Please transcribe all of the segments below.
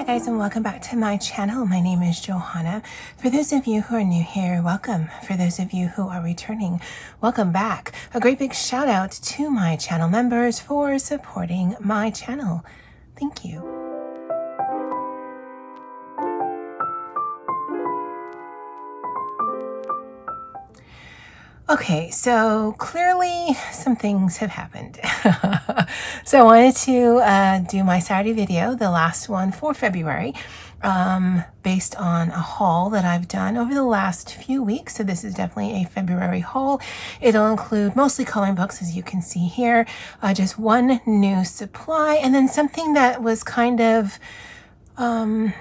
guys, and welcome back to my channel. My name is Johanna. For those of you who are new here, welcome. For those of you who are returning, welcome back. A great big shout out to my channel members for supporting my channel. Thank you. Okay, so clearly some things have happened. So I wanted to do my Saturday video, the last one for February, based on a haul that I've done over the last few weeks. So this is definitely a February haul. It'll include mostly coloring books, as you can see here, just one new supply, and then something that was kind of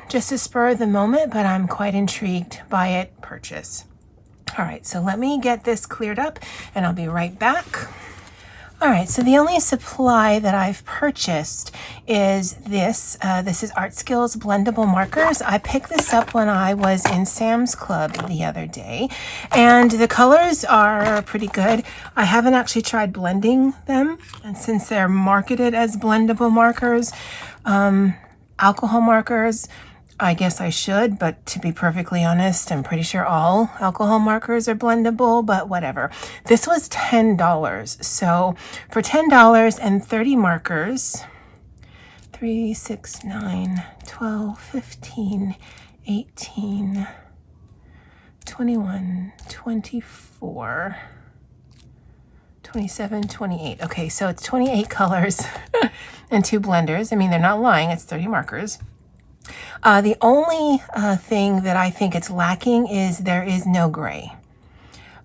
just a spur of the moment, but I'm quite intrigued by it, purchase. All right, so let me get this cleared up and I'll be right back. All right, so the only supply that I've purchased is this. This is Art Skills blendable markers. I picked this up when I was in Sam's Club the other day, and the colors are pretty good. I haven't actually tried blending them, and since they're marketed as blendable markers, alcohol markers, I guess I should, but to be perfectly honest, I'm pretty sure all alcohol markers are blendable, but whatever. This was $10. So for $10 and 30 markers, 3, 6, 9, 12, 15, 18, 21, 24, 27, 28. Okay, so it's 28 colors and 2 blenders. I mean, they're not lying, it's 30 markers. The only thing that I think it's lacking is there is no gray.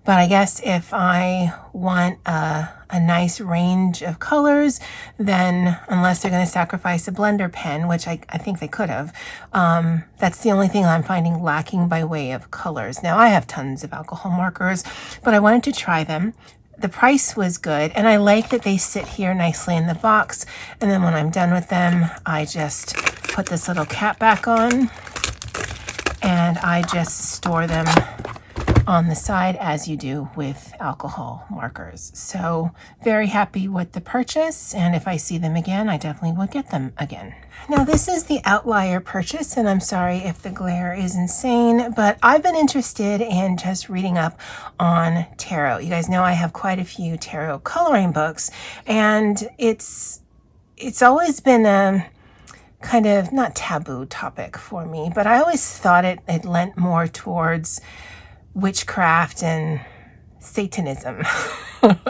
But I guess if I want a nice range of colors, then unless they're going to sacrifice a blender pen, which I think they could have, that's the only thing I'm finding lacking by way of colors. Now, I have tons of alcohol markers, but I wanted to try them. The price was good, and I like that they sit here nicely in the box, and then when I'm done with them, I just put this little cap back on, and I just store them on the side as you do with alcohol markers. So very happy with the purchase, and if I see them again, I definitely will get them again. Now this is the outlier purchase, and I'm sorry if the glare is insane, but I've been interested in just reading up on tarot. You guys know I have quite a few tarot coloring books, and it's always been a kind of not taboo topic for me, but I always thought it lent more towards witchcraft and Satanism.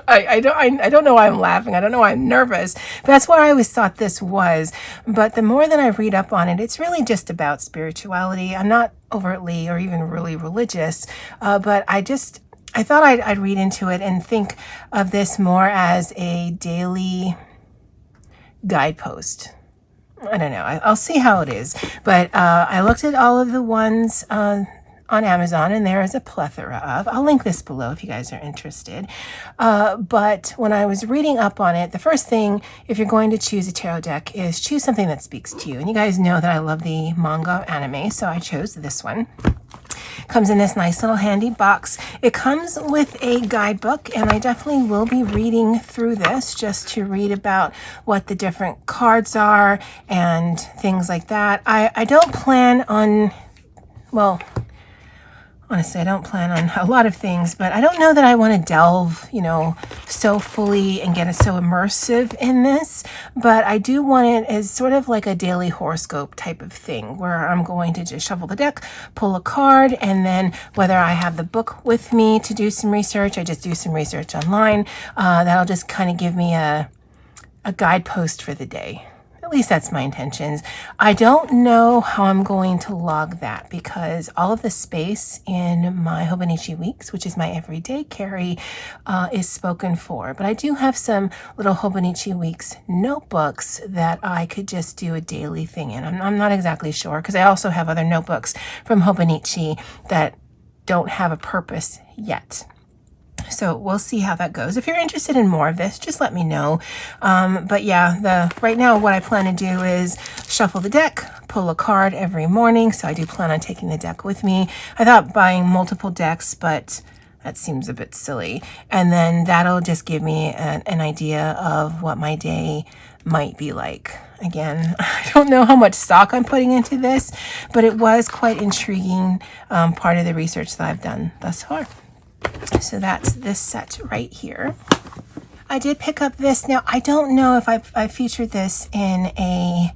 I don't know why I'm laughing. I don't know why I'm nervous, but that's what I always thought this was. But the more that I read up on it, it's really just about spirituality. I'm not overtly or even really religious, but I thought I'd read into it and think of this more as a daily guidepost. I don't know. I'll see how it is. But I looked at all of the ones on Amazon, and there is a plethora of. I'll link this below if you guys are interested. But when I was reading up on it, the first thing, if you're going to choose a tarot deck, is choose something that speaks to you. And you guys know that I love the manga anime, so I chose this one. Comes in this nice little handy box. It comes with a guidebook, and I definitely will be reading through this just to read about what the different cards are and things like that. I don't plan on, well, honestly, I don't plan on a lot of things, but I don't know that I want to delve, so fully and get it so immersive in this, but I do want it as sort of like a daily horoscope type of thing where I'm going to just shuffle the deck, pull a card, and then whether I have the book with me to do some research, I just do some research online. That'll just kind of give me a guidepost for the day. At least that's my intentions. I don't know how I'm going to log that because all of the space in my Hobonichi Weeks, which is my everyday carry, is spoken for. But I do have some little Hobonichi Weeks notebooks that I could just do a daily thing in. I'm not exactly sure because I also have other notebooks from Hobonichi that don't have a purpose yet. So we'll see how that goes. If you're interested in more of this, just let me know. But yeah, right now what I plan to do is shuffle the deck, pull a card every morning. So I do plan on taking the deck with me. I thought buying multiple decks, but that seems a bit silly. And then that'll just give me an idea of what my day might be like. Again, I don't know how much stock I'm putting into this, but it was quite intriguing part of the research that I've done thus far. So that's this set right here. I did pick up this. Now, I don't know if I featured this in a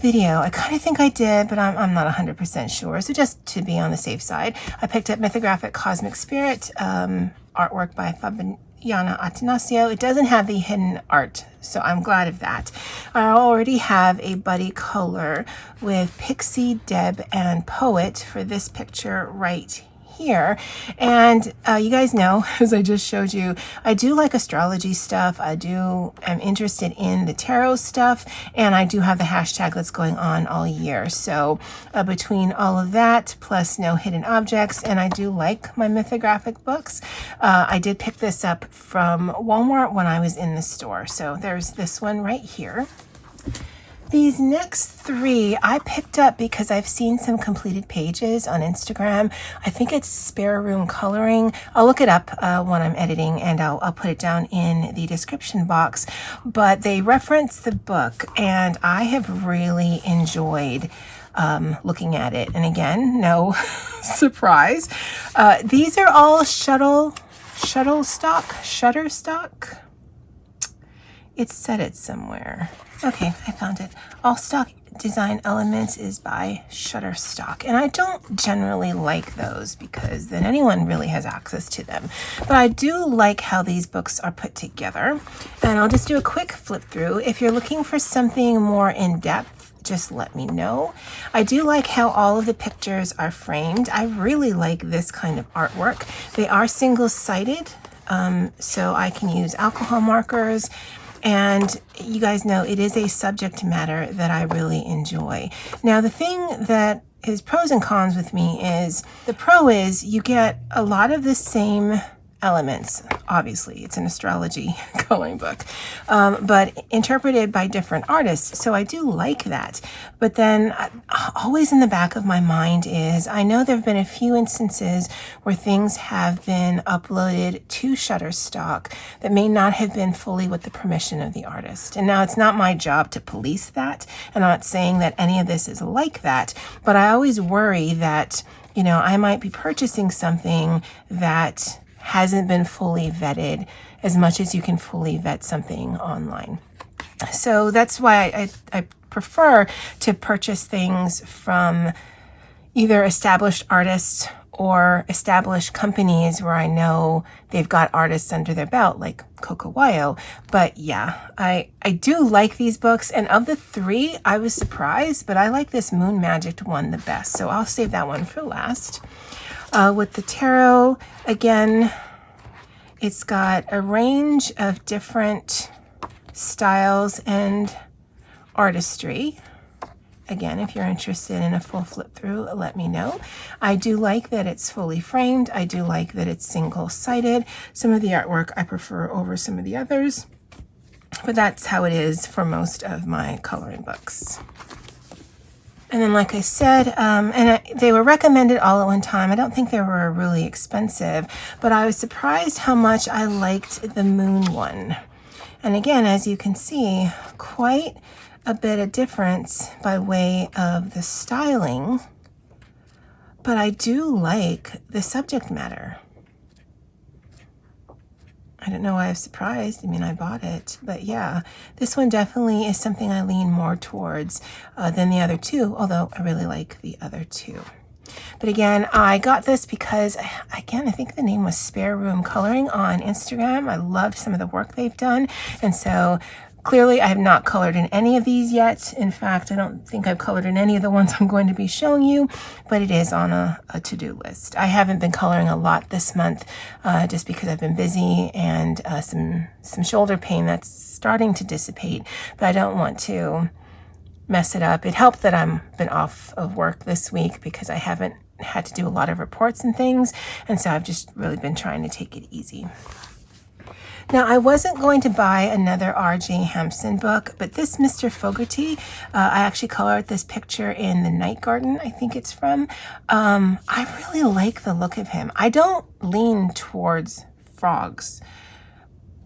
video. I kind of think I did, but I'm not 100% sure. So just to be on the safe side, I picked up Mythographic Cosmic Spirit, artwork by Fabiana Atanasio. It doesn't have the hidden art, so I'm glad of that. I already have a buddy color with Pixie, Deb, and Poet for this picture right here. And you guys know, as I just showed you, I do like astrology stuff. I'm interested in the tarot stuff, and I do have the hashtag that's going on all year. So between all of that, plus no hidden objects, and I do like my mythographic books, I did pick this up from Walmart when I was in the store. So there's this one right here. These next three I picked up because I've seen some completed pages on Instagram. I think it's Spare Room Coloring. I'll look it up when I'm editing, and I'll put it down in the description box. But they reference the book, and I have really enjoyed looking at it. And again, no surprise. These are all Shutterstock. It said it somewhere. Okay, I found it. All Stock Design Elements is by Shutterstock. And I don't generally like those because then anyone really has access to them. But I do like how these books are put together. And I'll just do a quick flip through. If you're looking for something more in depth, just let me know. I do like how all of the pictures are framed. I really like this kind of artwork. They are single-sided, so I can use alcohol markers. And you guys know it is a subject matter that I really enjoy. Now, the thing that is pros and cons with me is, the pro is you get a lot of the same elements. Obviously, it's an astrology coloring book, but interpreted by different artists. So I do like that. But then always in the back of my mind is, I know there have been a few instances where things have been uploaded to Shutterstock that may not have been fully with the permission of the artist. And now it's not my job to police that. And I'm not saying that any of this is like that, but I always worry that, you know, I might be purchasing something that hasn't been fully vetted as much as you can fully vet something online. So that's why I prefer to purchase things from either established artists or established companies where I know they've got artists under their belt, like Kawaii. But yeah, I do like these books. And of the three, I was surprised, but I like this Moon Magic one the best. So I'll save that one for last. With the tarot, again, it's got a range of different styles and artistry. Again, if you're interested in a full flip through, let me know. I do like that it's fully framed. I do like that it's single-sided. Some of the artwork I prefer over some of the others, but that's how it is for most of my coloring books. And then, like I said, they were recommended all at one time. I don't think they were really expensive, but I was surprised how much I liked the Moon one. And again, as you can see, quite a bit of difference by way of the styling, but I do like the subject matter. I don't know why I was surprised. I mean, I bought it, but yeah, this one definitely is something I lean more towards than the other two, although I really like the other two. But again, I got this because, again, I think the name was Spare Room Coloring on Instagram. I loved some of the work they've done, and so clearly I have not colored in any of these yet. In fact, I don't think I've colored in any of the ones I'm going to be showing you, but it is on a to-do list. I haven't been coloring a lot this month just because I've been busy and some shoulder pain that's starting to dissipate, but I don't want to mess it up. It helped that I'm been off of work this week because I haven't had to do a lot of reports and things, and so I've just really been trying to take it easy. Now, I wasn't going to buy another R.J. Hampson book, but this Mr. Fogarty, I actually colored this picture in the Night Garden, I think it's from. I really like the look of him. I don't lean towards frogs,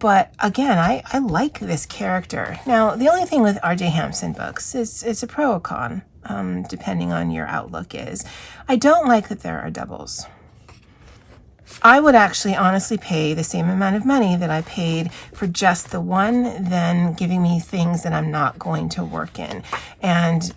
But again, I like this character. Now, the only thing with R.J. Hampson books is it's a pro or con, depending on your outlook is. I don't like that there are doubles. I would actually honestly pay the same amount of money that I paid for just the one than giving me things that I'm not going to work in. And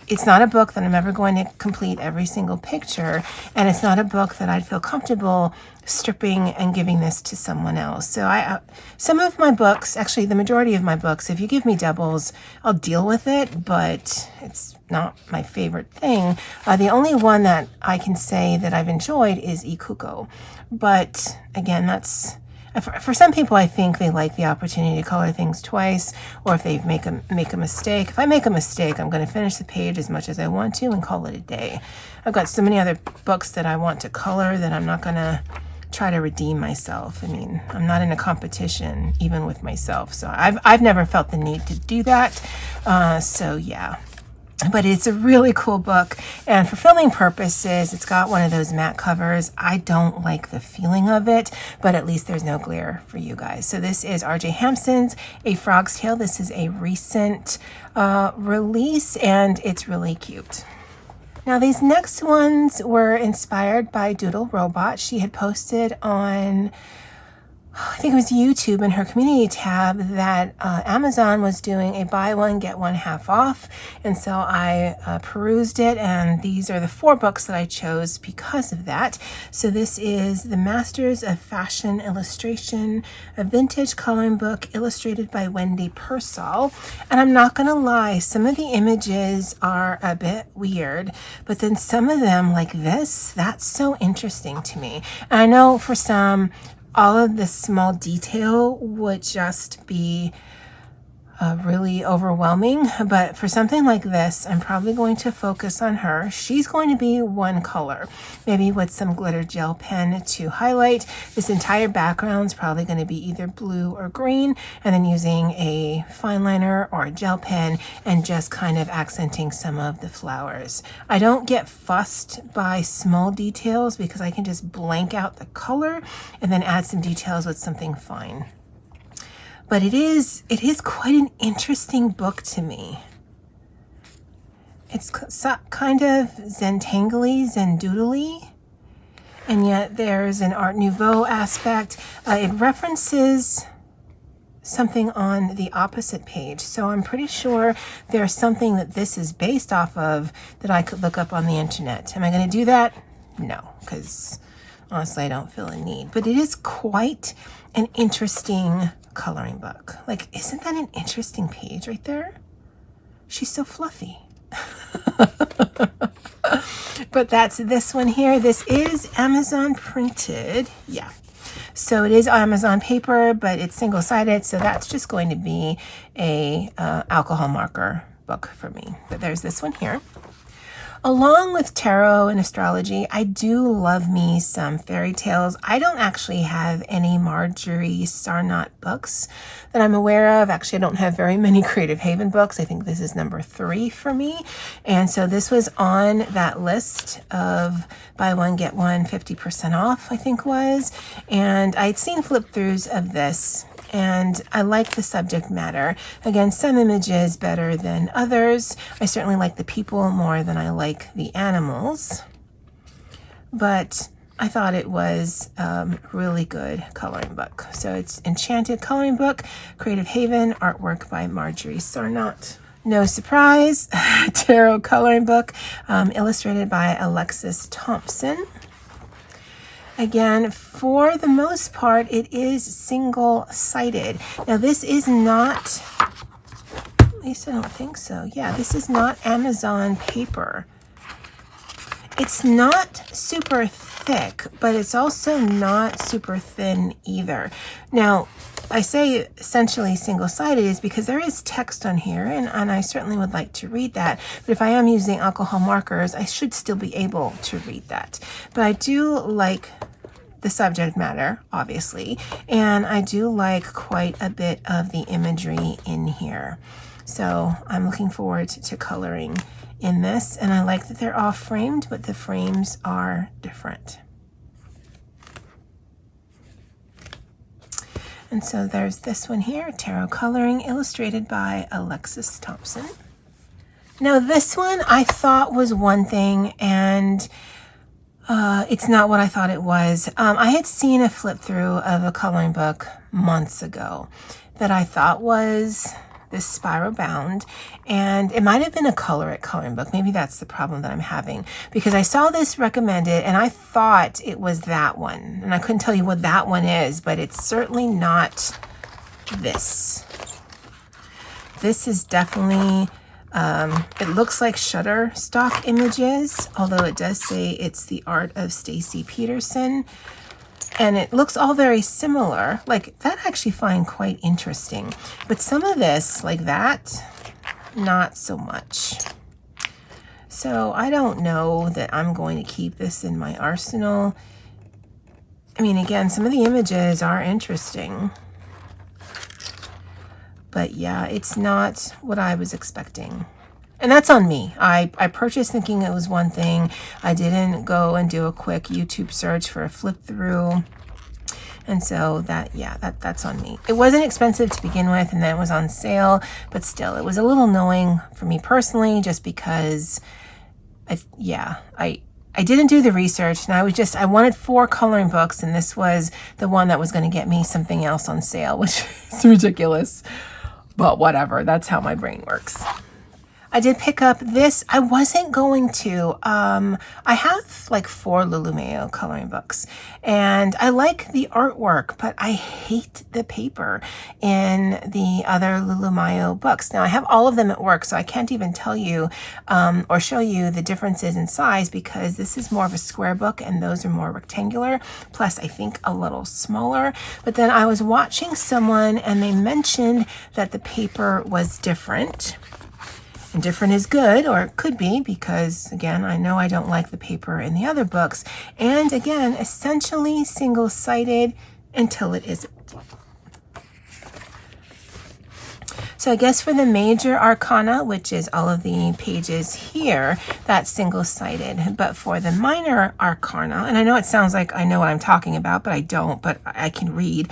it's not a book that I'm ever going to complete every single picture, and it's not a book that I'd feel comfortable stripping and giving this to someone else. So some of my books, actually the majority of my books, if you give me doubles, I'll deal with it, but it's not my favorite thing. The only one that I can say that I've enjoyed is Ikuko. But again, that's... For some people, I think they like the opportunity to color things twice, or if they make a mistake. If I make a mistake, I'm going to finish the page as much as I want to and call it a day. I've got so many other books that I want to color that I'm not going to try to redeem myself. I mean, I'm not in a competition even with myself, so I've never felt the need to do that. So yeah. But it's a really cool book, and for filming purposes, it's got one of those matte covers. I don't like the feeling of it, but at least there's no glare for you guys. So this is R.J. Hampson's A Frog's Tale. This is a recent release, and it's really cute. Now these next ones were inspired by Doodle Robot. She had posted on, I think it was YouTube in her community tab, that Amazon was doing a buy one, get one half off. And so I perused it, and these are the 4 books that I chose because of that. So this is The Masters of Fashion Illustration, a vintage coloring book illustrated by Wendy Pearsall. And I'm not going to lie, some of the images are a bit weird, but then some of them, like this, that's so interesting to me. And I know for some, all of this small detail would just be really overwhelming, but for something like this, I'm probably going to focus on her. She's going to be one color, maybe with some glitter gel pen to highlight. This entire background is probably going to be either blue or green, and then using a fine liner or a gel pen and just kind of accenting some of the flowers. I don't get fussed by small details because I can just blank out the color and then add some details with something fine. But it is quite an interesting book to me. It's kind of Zentangly, Zendoodly, and yet there's an Art Nouveau aspect. It references something on the opposite page, so I'm pretty sure there's something that this is based off of that I could look up on the internet. Am I going to do that? No, because honestly I don't feel a need. But it is quite an interesting coloring book. Like, isn't that an interesting page right there? She's so fluffy. But that's this one here. This is Amazon printed. Yeah. So it is Amazon paper, but it's single-sided, so that's just going to be a alcohol marker book for me. But there's this one here. Along with tarot and astrology, I do love me some fairy tales. I don't actually have any Marjorie Sarnott books that I'm aware of. Actually, I don't have very many Creative Haven books. I think this is number 3 for me. And so this was on that list of buy one, get one, 50% off, I think was. And I'd seen flip-throughs of this, and I like the subject matter. Again, some images better than others. I certainly like the people more than I like the animals, but I thought it was really good coloring book. So it's Enchanted Coloring Book, Creative Haven, artwork by Marjorie Sarnott. No surprise, tarot coloring book, illustrated by Alexis Thompson. Again, for the most part, it is single-sided. Now, this is not, at least I don't think so. Yeah, this is not Amazon paper. It's not super thick, but it's also not super thin either. Now, I say essentially single-sided is because there is text on here, and I certainly would like to read that. But if I am using alcohol markers, I should still be able to read that. But I do like the subject matter, obviously, and I do like quite a bit of the imagery in here. So I'm looking forward to coloring in this, and I like that they're all framed, but the frames are different. And so there's this one here, Tarot Coloring, illustrated by Alexis Thompson. Now this one I thought was one thing, and it's not what I thought it was. I had seen a flip through of a coloring book months ago that I thought was this spiral bound, and it might have been a Color It coloring book. Maybe that's the problem that I'm having, because I saw this recommended and I thought it was that one, and I couldn't tell you what that one is, but it's certainly not this. This is definitely it looks like Shutterstock images, although it does say it's the art of Stacy Peterson. And it looks all very similar. Like, that I actually find quite interesting. But some of this, like that, not so much. So I don't know that I'm going to keep this in my arsenal. I mean, again, some of the images are interesting. But yeah, it's not what I was expecting. And that's on me. I purchased thinking it was one thing. I didn't go and do a quick YouTube search for a flip through. And so that's on me. It wasn't expensive to begin with, and then it was on sale, but still, it was a little annoying for me personally, just because I didn't do the research, and I wanted 4 coloring books, and this was the one that was going to get me something else on sale, which is ridiculous, but whatever. That's how my brain works. I did pick up this. I wasn't going to. I have like 4 Lulu Mayo coloring books, and I like the artwork, but I hate the paper in the other Lulu Mayo books. Now, I have all of them at work, so I can't even tell you or show you the differences in size, because this is more of a square book and those are more rectangular, plus I think a little smaller. But then I was watching someone and they mentioned that the paper was different. And different is good, or it could be, because again, I know I don't like the paper in the other books. And again, essentially single-sided until it isn't. So I guess for the major arcana, which is all of the pages here, that's single-sided. But for the minor arcana, and I know it sounds like I know what I'm talking about, but I don't, but I can read.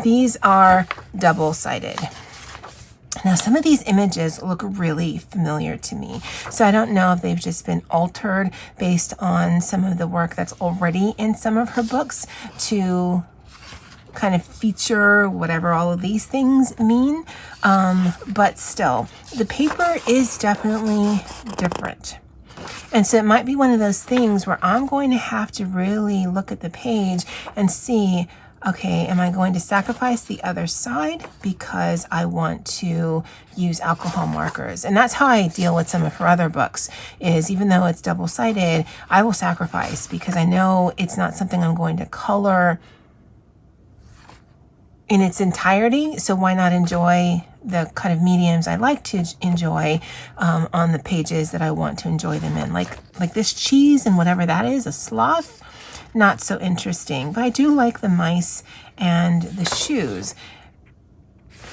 These are double-sided. Now, some of these images look really familiar to me, so I don't know if they've just been altered based on some of the work that's already in some of her books to kind of feature whatever all of these things mean. But still, the paper is definitely different. And so it might be one of those things where I'm going to have to really look at the page and see, okay, am I going to sacrifice the other side because I want to use alcohol markers? And that's how I deal with some of her other books, is even though it's double-sided, I will sacrifice because I know it's not something I'm going to color in its entirety. So why not enjoy the kind of mediums I like to enjoy on the pages that I want to enjoy them in? Like this cheese and whatever that is, a sloth. Not so interesting, but I do like the mice and the shoes.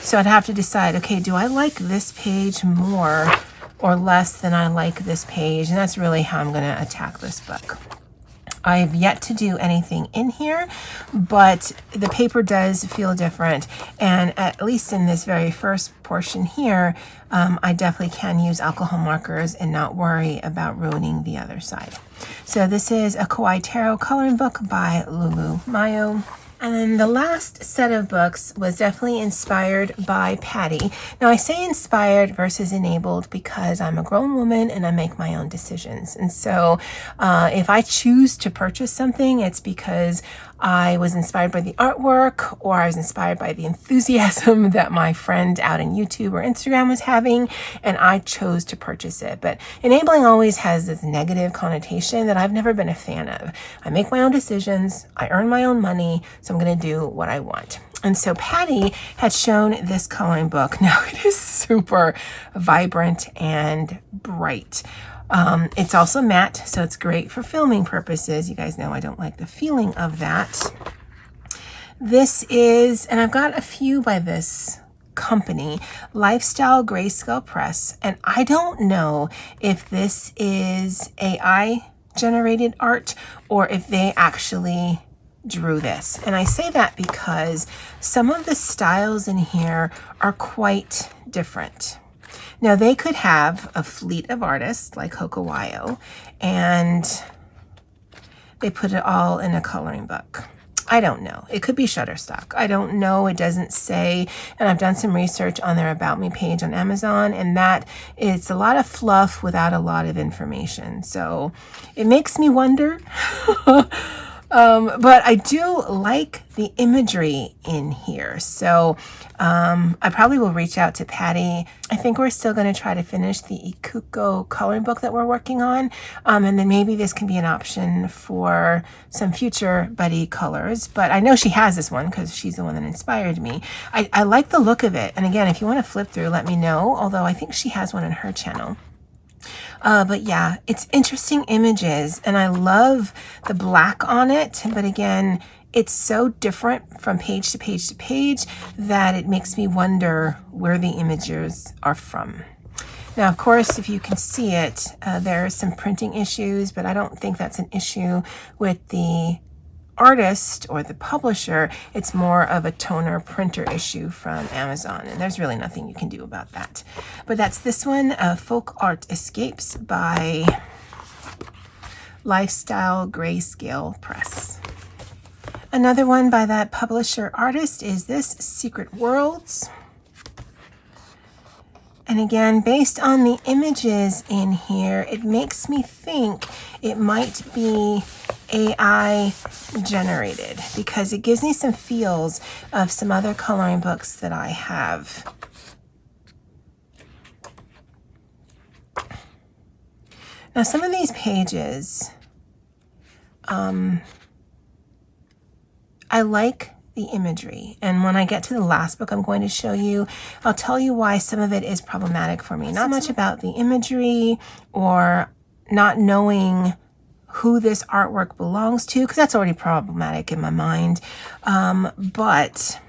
So I'd have to decide, okay, do I like this page more or less than I like this page? And that's really how I'm going to attack this book. I've yet to do anything in here, but the paper does feel different. And at least in this very first portion here, I definitely can use alcohol markers and not worry about ruining the other side. So this is a Kawaii Tarot coloring book by Lulu Mayo. And then the last set of books was definitely inspired by Patty. Now I say inspired versus enabled because I'm a grown woman and I make my own decisions. And so if I choose to purchase something, it's because I was inspired by the artwork, or I was inspired by the enthusiasm that my friend out in YouTube or Instagram was having, and I chose to purchase it. But enabling always has this negative connotation that I've never been a fan of. I make my own decisions, I earn my own money, so I'm going to do what I want. And so Patty had shown this coloring book. Now it is super vibrant and bright. It's also matte, so it's great for filming purposes. You guys know I don't like the feeling of that. This is, and I've got a few by this company, Lifestyle Grayscale Press, and I don't know if this is AI generated art or if they actually drew this. And I say that because some of the styles in here are quite different. Now they could have a fleet of artists like Kawaii and they put it all in a coloring book. I don't know. It could be Shutterstock. I don't know. It doesn't say. And I've done some research on their About Me page on Amazon, and that it's a lot of fluff without a lot of information. So it makes me wonder. But I do like the imagery in here. So I probably will reach out to Patty. I think we're still going to try to finish the Ikuko coloring book that we're working on. And then maybe this can be an option for some future Buddy colors. But I know she has this one because she's the one that inspired me. I like the look of it. And again, if you want to flip through, let me know. Although I think she has one on her channel. But yeah, it's interesting images and I love the black on it. But again, it's so different from page to page to page that it makes me wonder where the images are from. Now, of course, if you can see it, there are some printing issues, but I don't think that's an issue with the artist or the publisher. It's more of a toner printer issue from Amazon, and there's really nothing you can do about that. But that's this one, Folk Art Escapes by Lifestyle Grayscale Press. Another one by that publisher artist is this, Secret Worlds. And again, based on the images in here, it makes me think it might be AI generated because it gives me some feels of some other coloring books that I have. Now, some of these pages, I like the imagery. And when I get to the last book I'm going to show you, I'll tell you why some of it is problematic for me. Not so much about the imagery or not knowing who this artwork belongs to, because that's already problematic in my mind. But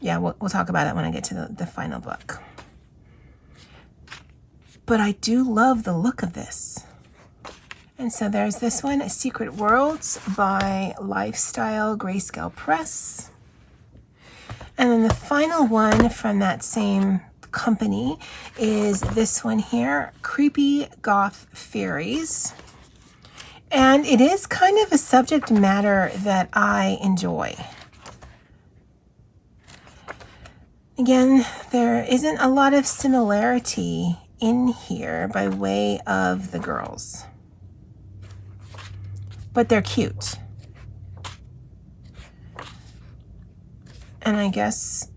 yeah, we'll talk about it when I get to the final book. But I do love the look of this. And so there's this one, Secret Worlds by Lifestyle Grayscale Press. And then the final one from that same company is this one here, Creepy Goth Fairies. And it is kind of a subject matter that I enjoy. Again, there isn't a lot of similarity in here by way of the girls. But they're cute. And I guess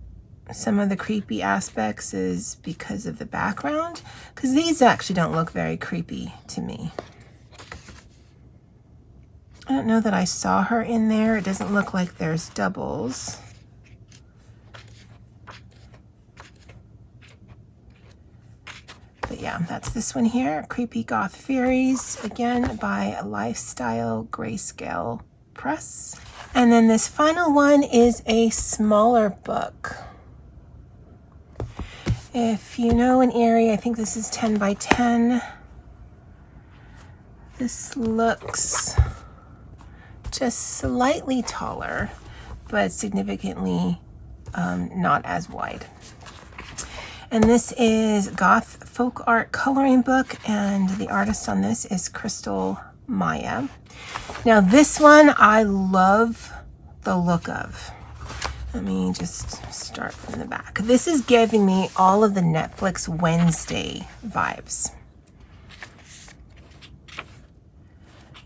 some of the creepy aspects is because of the background, because these actually don't look very creepy to me. I don't know that I saw her in there. It doesn't look like there's doubles. But yeah, that's this one here, Creepy Goth Fairies, again by Lifestyle Grayscale Press. And then this final one is a smaller book. If you know an area, I think this is 10 by 10. This looks just slightly taller, but significantly not as wide. And this is Goth Folk Art coloring book, and the artist on this is Crystal Maya. Now this one I love the look of. Let me just start from the back. This is giving me all of the Netflix Wednesday vibes.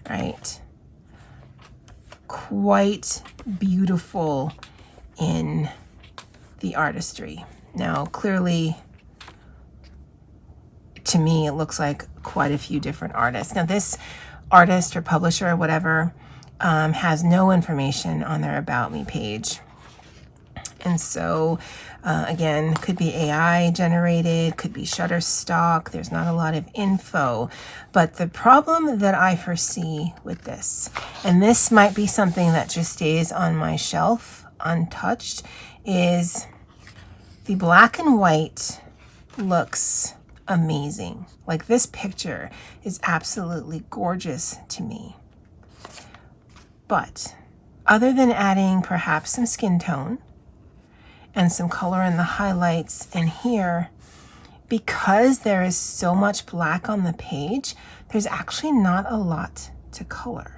Right? Quite beautiful in the artistry. Now, clearly, to me, it looks like quite a few different artists. Now, this artist or publisher or whatever has no information on their About Me page. And so, again, could be AI generated, could be Shutterstock. There's not a lot of info. But the problem that I foresee with this, and this might be something that just stays on my shelf untouched, is the black and white looks amazing. Like, this picture is absolutely gorgeous to me. But other than adding perhaps some skin tone and some color in the highlights in here, because there is so much black on the page, there's actually not a lot to color.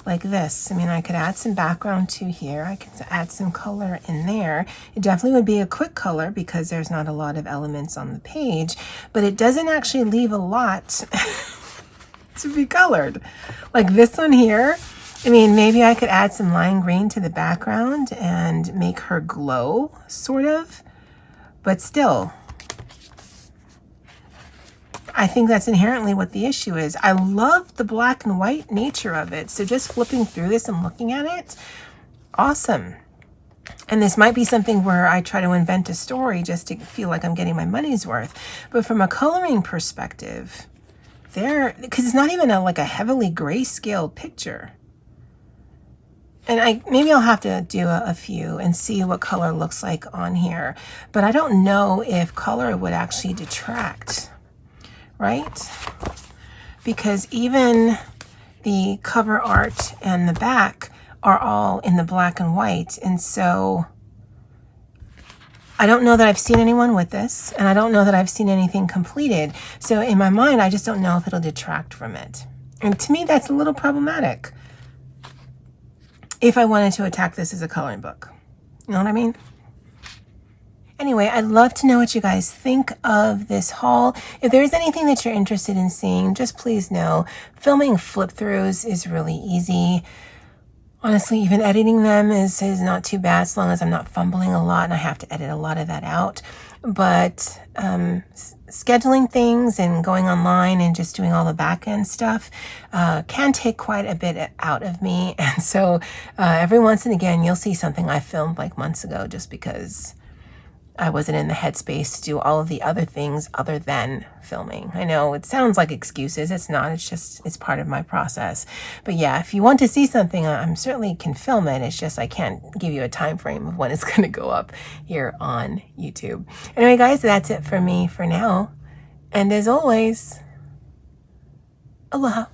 Like this. I mean, I could add some background to here. I could add some color in there. It definitely would be a quick color because there's not a lot of elements on the page, but it doesn't actually leave a lot to be colored. Like this one here, I mean, maybe I could add some lime green to the background and make her glow, sort of, but still, I think that's inherently what the issue is. I love the black and white nature of it. So just flipping through this and looking at it, awesome. And this might be something where I try to invent a story just to feel like I'm getting my money's worth. But from a coloring perspective, because it's not even like a heavily grayscale picture. And maybe I'll have to do a few and see what color looks like on here. But I don't know if color would actually detract. Right? Because even the cover art and the back are all in the black and white. And so I don't know that I've seen anyone with this, and I don't know that I've seen anything completed. So in my mind, I just don't know if it'll detract from it. And to me, that's a little problematic if I wanted to attack this as a coloring book. You know what I mean? Anyway, I'd love to know what you guys think of this haul. If there is anything that you're interested in seeing, just please know. Filming flip-throughs is really easy. Honestly, even editing them is not too bad as long as I'm not fumbling a lot and I have to edit a lot of that out. But scheduling things and going online and just doing all the back-end stuff can take quite a bit out of me. And so every once and again, you'll see something I filmed like months ago just because I wasn't in the headspace to do all of the other things other than filming. I know it sounds like excuses. It's not. It's part of my process. But yeah, if you want to see something, I'm certainly can film it. It's just I can't give you a time frame of when it's going to go up here on YouTube. Anyway, guys, that's it for me for now. And as always, aloha.